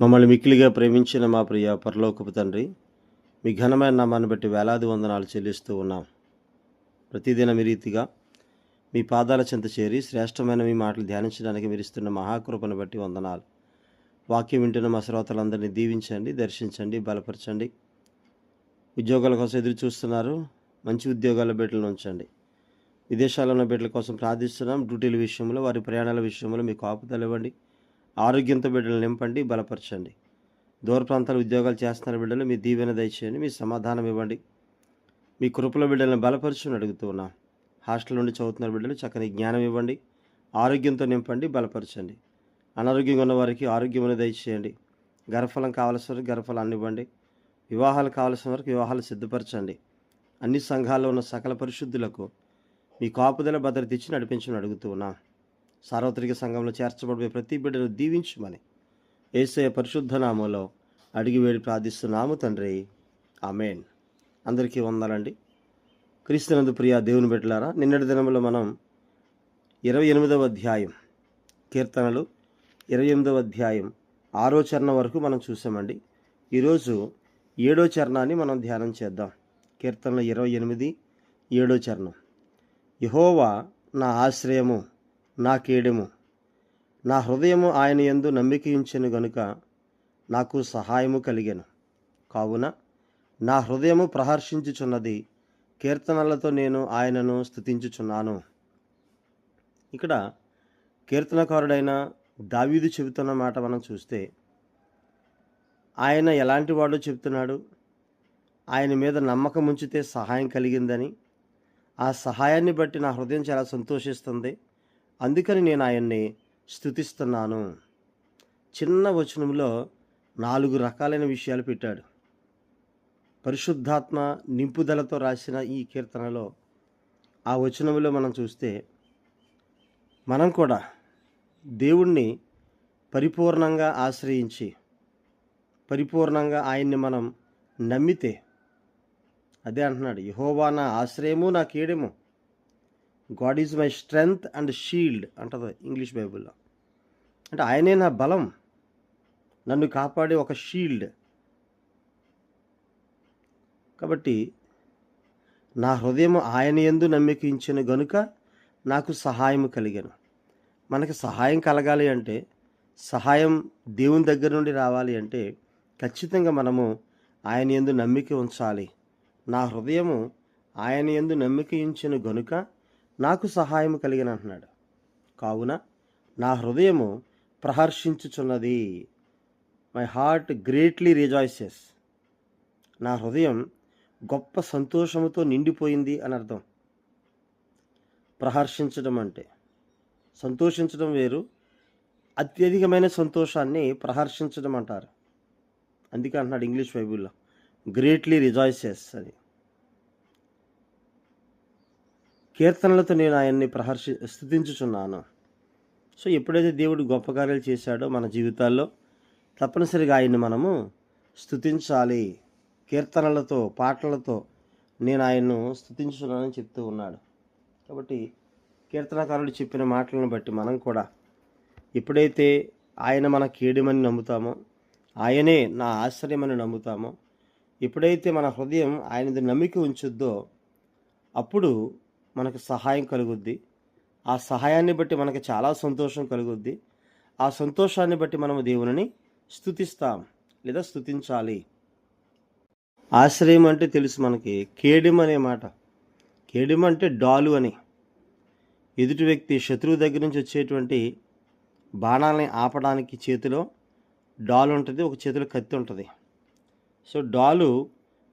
మమ్మల్ని మిక్కిలిగా ప్రేమించిన మా ప్రియ పరలోకపు తండ్రి, మీ ఘనమైన నామాన్ని బట్టి వేలాది వందనాలు చెల్లిస్తూ ఉన్నాం. ప్రతిదినం ఈ రీతిగా మీ పాదాల చెంత చేరి శ్రేష్టమైన మీ మాటలు ధ్యానించడానికి మీరు ఇస్తున్న మహాకృపను బట్టి వందనాలు. వాక్యం వింటున్న మా శ్రోతలందరినీ దీవించండి, దర్శించండి, బలపరచండి. ఉద్యోగాల కోసం ఎదురు చూస్తున్నారు, మంచి ఉద్యోగాల బిడ్డలను ఉంచండి. విదేశాల్లో ఉన్న బిడ్డల కోసం ప్రార్థిస్తున్నాం. డ్యూటీల విషయంలో, వారి ప్రయాణాల విషయంలో మీకు కాపుదలు ఇవ్వండి. ఆరోగ్యంతో బిడ్డలు నింపండి, బలపరచండి. దూర ప్రాంతాల ఉద్యోగాలు చేస్తున్న బిడ్డలు మీ దీవెన దయచేయండి, మీ సమాధానం ఇవ్వండి. మీ కృపల బిడ్డలను బలపరచుని అడుగుతూ ఉన్నాం. హాస్టల్ నుండి చదువుతున్న బిడ్డలు చక్కని జ్ఞానం ఇవ్వండి, ఆరోగ్యంతో నింపండి, బలపరచండి. అనారోగ్యంగా ఉన్న వారికి ఆరోగ్యమును దయచేయండి. గర్భఫలం కావలసిన వారికి గర్భఫలాన్ని ఇవ్వండి. వివాహాలు కావలసిన వారికి వివాహాలు సిద్ధపరచండి. అన్ని సంఘాల్లో ఉన్న సకల పరిశుద్ధులకు మీ కాపుదల భద్రత ఇచ్చి నడిపించమని అడుగుతూ ఉన్నాం. సార్వత్రిక సంఘంలో చేర్చబడిన ప్రతి బిడ్డను దీవించమని యేసయ్య పరిశుద్ధ నామంలో అడిగి వేడి ప్రార్థిస్తున్నాము తండ్రి, ఆమేన్. అందరికీ వందనండి. క్రీస్తునందు ప్రియ దేవుని బిడ్డలారా, నిన్నటి దినంలో మనం 28వ అధ్యాయం కీర్తనలు 28వ అధ్యాయం 6వ చరణం వరకు మనం చూసామండి. ఈరోజు 7వ చరణాన్ని మనం ధ్యానం చేద్దాం. కీర్తనలు 28, 7వ చరణం. యెహోవా నా ఆశ్రయము, నా కేడెము, నా హృదయము ఆయన యందు నమ్మికయుంచెను గనుక నాకు సహాయము కలిగెను. కావున నా హృదయము ప్రహర్షించుచున్నది, కీర్తనలతో నేను ఆయనను స్తుతించుచున్నాను. ఇక్కడ కీర్తనకారుడైన దావీదు చెబుతున్న మాట మనం చూస్తే, ఆయన ఎలాంటి వాడో చెబుతున్నాడు. ఆయన మీద నమ్మకం ఉంచితే సహాయం కలిగిందని, ఆ సహాయాన్ని బట్టి నా హృదయం చాలా సంతోషిస్తుంది, అందుకని నేను ఆయన్ని స్తుతిస్తున్నాను. చిన్న వచనంలో 4 రకాలైన విషయాలు పెట్టాడు. పరిశుద్ధాత్మ నింపుదలతో రాసిన ఈ కీర్తనలో ఆ వచనంలో మనం చూస్తే, మనం కూడా దేవుణ్ణి పరిపూర్ణంగా ఆశ్రయించి పరిపూర్ణంగా ఆయన్ని మనం నమ్మితే, అదే అంటున్నాడు, యెహోవా నా ఆశ్రయము, నా కేడెము. God is my strength and shield అంటది ఇంగ్లీష్ బైబిల్లో. అంటే ఆయనే నా బలం, నన్ను కాపాడే ఒక షీల్డ్. కాబట్టి నా హృదయము ఆయన యందు నమ్మికించెను గనుక నాకు సహాయము కలిగెను. మనకి సహాయం కలగాలి అంటే, సహాయం దేవుని దగ్గర నుండి రావాలి అంటే ఖచ్చితంగా మనము ఆయన యందు నమ్మిక ఉంచాలి. నా హృదయము ఆయన యందు నమ్మిక ఉంచెను గనుక నాకు సహాయము కలిగిన అంటున్నాడు. కావున నా హృదయము ప్రహర్షించుచున్నది, మై హార్ట్ గ్రేట్లీ రిజాయిసెస్. నా హృదయం గొప్ప సంతోషముతో నిండిపోయింది అని అర్థం. ప్రహర్షించడం అంటే సంతోషించడం వేరు, అత్యధికమైన సంతోషాన్ని ప్రహర్షించడం అంటారు. అందుకే అంటున్నాడు ఇంగ్లీష్ బైబిల్లో గ్రేట్లీ రిజాయిసెస్ అని. కీర్తనలతో నేను ఆయన్ని స్తుతించుచున్నాను. సో ఎప్పుడైతే దేవుడు గొప్ప కార్యాలు చేశాడో మన జీవితాల్లో, తప్పనిసరిగా ఆయన్ని మనము స్తుతించాలి. కీర్తనలతో, పాటలతో నేను ఆయన్ను స్తుతించుచున్నానని చెప్తూ ఉన్నాడు. కాబట్టి కీర్తనకారుడు చెప్పిన మాటలను బట్టి మనం కూడా ఎప్పుడైతే ఆయన మన కేడెమని నమ్ముతామో, ఆయనే నా ఆశ్రయమని నమ్ముతామో, ఎప్పుడైతే మన హృదయం ఆయనది నమ్మిక ఉంచుద్దో, అప్పుడు మనకు సహాయం కలుగుద్ది. ఆ సహాయాన్ని బట్టి మనకి చాలా సంతోషం కలుగుద్ది. ఆ సంతోషాన్ని బట్టి మనము దేవునిని స్తుతిస్తాం లేదా స్తుతించాలి. ఆశ్రయం అంటే తెలుసు మనకి, కేడెం అనే మాట. కేడెం అంటే డాలు అని. ఎదుటి వ్యక్తి శత్రువు దగ్గర నుంచి వచ్చేటువంటి బాణాలని ఆపడానికి చేతిలో డాలు ఉంటుంది, ఒక చేతిలో కత్తి ఉంటుంది. సో డాలు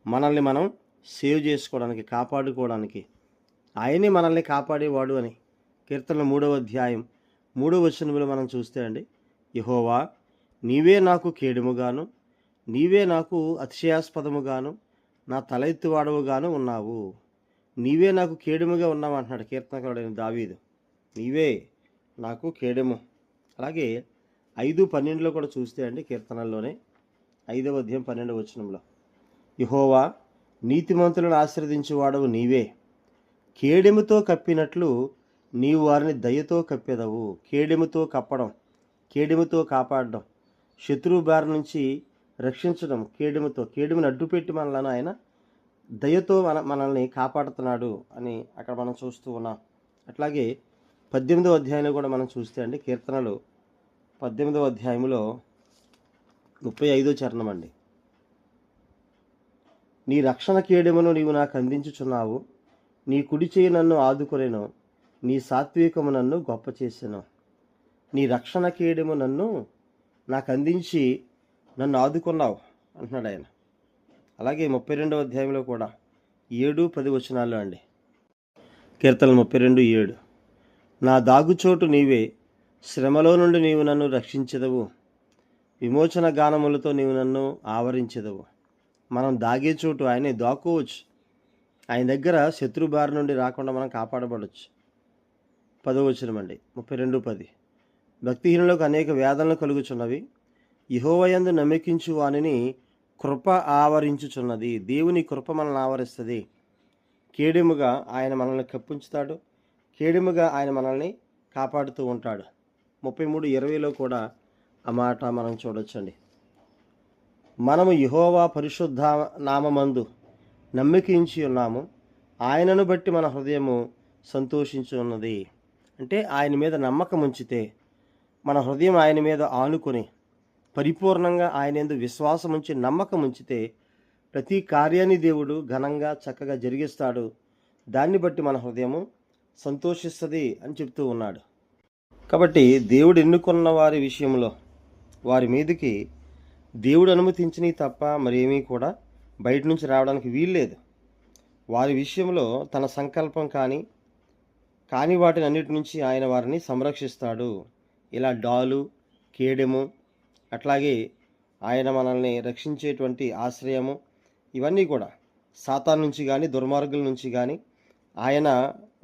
మనల్ని మనం సేవ్ చేసుకోవడానికి, కాపాడుకోవడానికి. ఆయనే మనల్ని కాపాడేవాడు అని కీర్తనల 3వ అధ్యాయం 3వ వచనంలో మనం చూస్తే అండి, యెహోవా నీవే నాకు కేడెముగాను, నీవే నాకు అతిశయాస్పదముగాను, నా తల ఎత్తువాడవుగాను ఉన్నావు. నీవే నాకు కేడెముగా ఉన్నావు అంటున్నాడు కీర్తనకారుడైన దావీదు. నీవే నాకు కేడెము. అలాగే 5:12 కూడా చూస్తే అండి, కీర్తనల్లోనే 5వ అధ్యాయం 12వ వచనంలో, యెహోవా నీతిమంతులను ఆశీర్వదించువాడవు నీవే, కేడెముతో కప్పినట్లు నీవు వారిని దయతో కప్పెదవు. కేడెముతో కప్పడం, కేడెముతో కాపాడడం. శత్రువు బారి నుంచి రక్షించడం, కేడుమును అడ్డుపెట్టి మనలను ఆయన దయతో మనల్ని కాపాడుతున్నాడు అని అక్కడ మనం చూస్తూ ఉన్నాం. అట్లాగే 18వ అధ్యాయంలో కూడా మనం చూస్తే అండి, కీర్తనలు 18వ అధ్యాయంలో 35వ చరణం అండి. నీ రక్షణ కేడెమును నీవు నాకు అందించుచున్నావు, నీ కుడి చేయి నన్ను ఆదుకొనెను, నీ సాత్వికము నన్ను గొప్ప చేసెను. నీ రక్షణ కేడెము నాకు అందించి నన్ను ఆదుకున్నావు అంటున్నాడు ఆయన. అలాగే 32వ అధ్యాయంలో కూడా 7-10 వచనాల్లో అండి, కీర్తనలు 32:7, నా దాగుచోటు నీవే, శ్రమలో నుండి నీవు నన్ను రక్షించెదవు, విమోచన గానములతో నీవు నన్ను ఆవరించెదవు. మనం దాగే చోటు ఆయనే, దాక్కోవచ్చు. ఆయన దగ్గర శత్రు బారి నుండి రాకుండా మనం కాపాడబడవచ్చు. 10వ వచనం అండి, 32:10, భక్తిహీనులకు అనేక వేదనలు కలుగుచున్నవి, యెహోవాయందు నమ్మకించు వానిని కృప ఆవరించుచున్నది. దేవుని కృప మనల్ని ఆవరిస్తుంది. కేడెముగా ఆయన మనల్ని కప్పించుతాడు, కేడెముగా ఆయన మనల్ని కాపాడుతూ ఉంటాడు. 33:20లో కూడా ఆ మాట మనం చూడొచ్చండి. మనము యెహోవా పరిశుద్ధ నామమందు నమ్మకించి ఉన్నాము, ఆయనను బట్టి మన హృదయము సంతోషించి ఉన్నది. అంటే ఆయన మీద నమ్మకం ఉంచితే, మన హృదయం ఆయన మీద ఆనుకొని పరిపూర్ణంగా ఆయన యందు విశ్వాసం ఉంచి నమ్మకం ఉంచితే, ప్రతి కార్యాన్ని దేవుడు ఘనంగా చక్కగా జరిగిస్తాడు. దాన్ని బట్టి మన హృదయము సంతోషిస్తుంది అని చెప్తూ ఉన్నాడు. కాబట్టి దేవుడు ఎన్నుకున్న వారి విషయంలో వారి మీదకి దేవుడు అనుమతించినవి తప్ప మరేమీ కూడా బయట నుంచి రావడానికి వీల్లేదు. వారి విషయంలో తన సంకల్పం కాని వాటిని అన్నిటి నుంచి ఆయన వారిని సంరక్షిస్తాడు. ఇలా డాలు, కేడెము, అట్లాగే ఆయన మనల్ని రక్షించేటువంటి ఆశ్రయము, ఇవన్నీ కూడా సాతాను నుంచి కానీ దుర్మార్గుల నుంచి కానీ ఆయన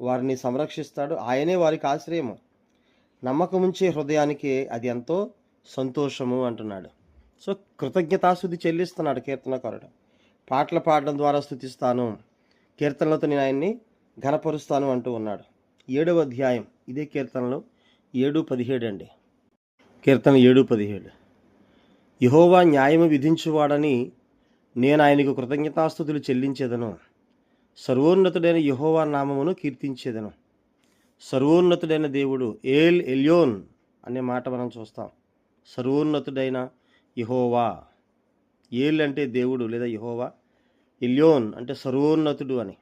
వారిని సంరక్షిస్తాడు. ఆయనే వారికి ఆశ్రయము. నమ్మకం ఉంచే హృదయానికి అది ఎంతో సంతోషము అంటున్నాడు. సో కృతజ్ఞతాస్తుతి చెల్లిస్తున్నాడు కీర్తనకారుడు. పాటలు పాడడం ద్వారా స్తుతిస్తాను, కీర్తనలతో నేను ఆయన్ని ఘనపరుస్తాను అంటూ ఉన్నాడు. 7వ అధ్యాయం ఇదే కీర్తనలు 7:17 అండి. కీర్తన 7:17, యెహోవా న్యాయము విధించువాడని నేను ఆయనకు కృతజ్ఞతాస్తుతులు చెల్లించేదను, సర్వోన్నతుడైన యెహోవా నామమును కీర్తించేదను. సర్వోన్నతుడైన దేవుడు ఎల్యోన్ అనే మాట మనం చూస్తాం. సర్వోన్నతుడైన యెహోవా, అంటే దేవుడు లేదా యెహోవా, ఎల్యోన్ అంటే సర్వోన్నతుడు అని.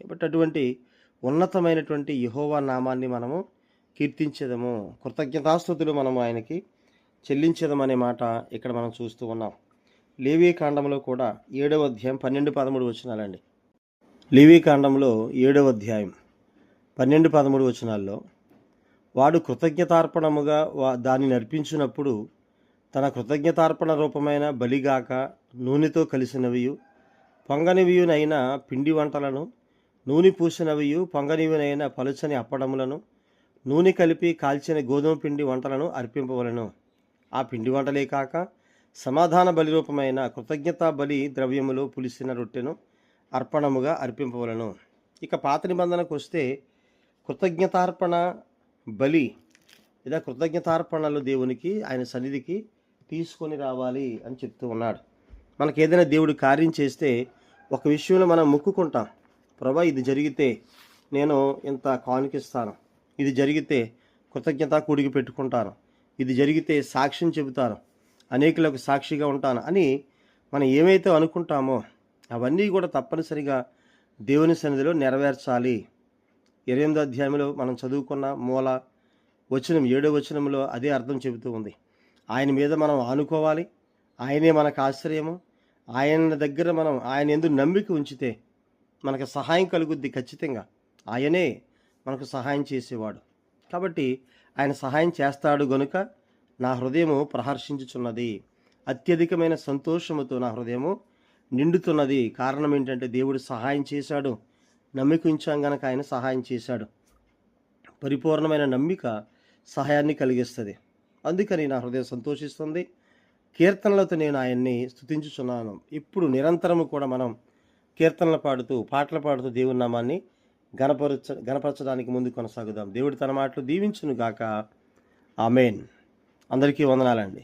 కాబట్టి అటువంటి ఉన్నతమైనటువంటి యెహోవా నామాన్ని మనము కీర్తించేదము, కృతజ్ఞతాస్తుతులు మనము ఆయనకి చెల్లించేదమనే మాట ఇక్కడ మనం చూస్తూ ఉన్నాం. లేవీకాండంలో కూడా 7వ అధ్యాయం 12-13 వచనాలండి. లేవీకాండంలో 7వ అధ్యాయం 12-13 వచనాల్లో, వాడు కృతజ్ఞతార్పణముగా దానిని అర్పించినప్పుడు తన కృతజ్ఞతార్పణ రూపమైన బలిగాక నూనెతో కలిసినవియు పొంగనివియునైన పిండి వంటలను, నూనె పూసినవియు పొంగనివినైన పలుచని అప్పడములను, నూనె కలిపి కాల్చిన గోధుమ పిండి వంటలను అర్పింపవలను. ఆ పిండి వంటలే కాక సమాధాన బలి రూపమైన కృతజ్ఞతా బలి ద్రవ్యములు పులిసిన రొట్టెను అర్పణముగా అర్పింపవలను. ఇక పాత నిబంధనకు వస్తే కృతజ్ఞతార్పణ బలి లేదా కృతజ్ఞతార్పణలు దేవునికి ఆయన సన్నిధికి తీసుకొని రావాలి అని చెప్తూ ఉన్నాడు. మనకి ఏదైనా దేవుడు కార్యం చేస్తే ఒక విషయంలో మనం మొక్కుకుంటాం, ప్రభా ఇది జరిగితే నేను ఇంత కానుకిస్తాను, ఇది జరిగితే కృతజ్ఞత కూడికి పెట్టుకుంటాను, ఇది జరిగితే సాక్ష్యం చెబుతాను, అనేకులకు సాక్షిగా ఉంటాను అని మనం ఏమైతే అనుకుంటామో అవన్నీ కూడా తప్పనిసరిగా దేవుని సన్నిధిలో నెరవేర్చాలి. 28వ అధ్యాయంలో మనం చదువుకున్న మూల వచనం 7వ వచనంలో అదే అర్థం చెబుతూ ఉంది. ఆయన మీద మనం ఆనుకోవాలి, ఆయనే మనకు ఆశ్రయము, ఆయన దగ్గర మనం ఆయన యందు నమ్మిక ఉంచితే మనకు సహాయం కలుగుద్ది. ఖచ్చితంగా ఆయనే మనకు సహాయం చేసేవాడు. కాబట్టి ఆయన సహాయం చేస్తాడు గనుక నా హృదయము ప్రహర్షించుచున్నది, అత్యధికమైన సంతోషముతో నా హృదయము నిండుతున్నది. కారణం ఏంటంటే దేవుడు సహాయం చేశాడు, నమ్మిక ఉంచాం గనక ఆయన సహాయం చేశాడు. పరిపూర్ణమైన నమ్మిక సహాయాన్ని కలిగిస్తుంది. అందుకని నా హృదయం సంతోషిస్తుంది. కీర్తనలతో నేను ఆయన్ని స్తుతించుచున్నాను. ఇప్పుడు కూడా మనం కీర్తనలు పాడుతూ పాటలు పాడుతూ దేవుని నామాన్ని గణపరచడానికి ముందు కొనసాగుదాం. దేవుడు తన మాటలు దీవించును గాక. ఆమేన్. అందరికీ వందనాలండి.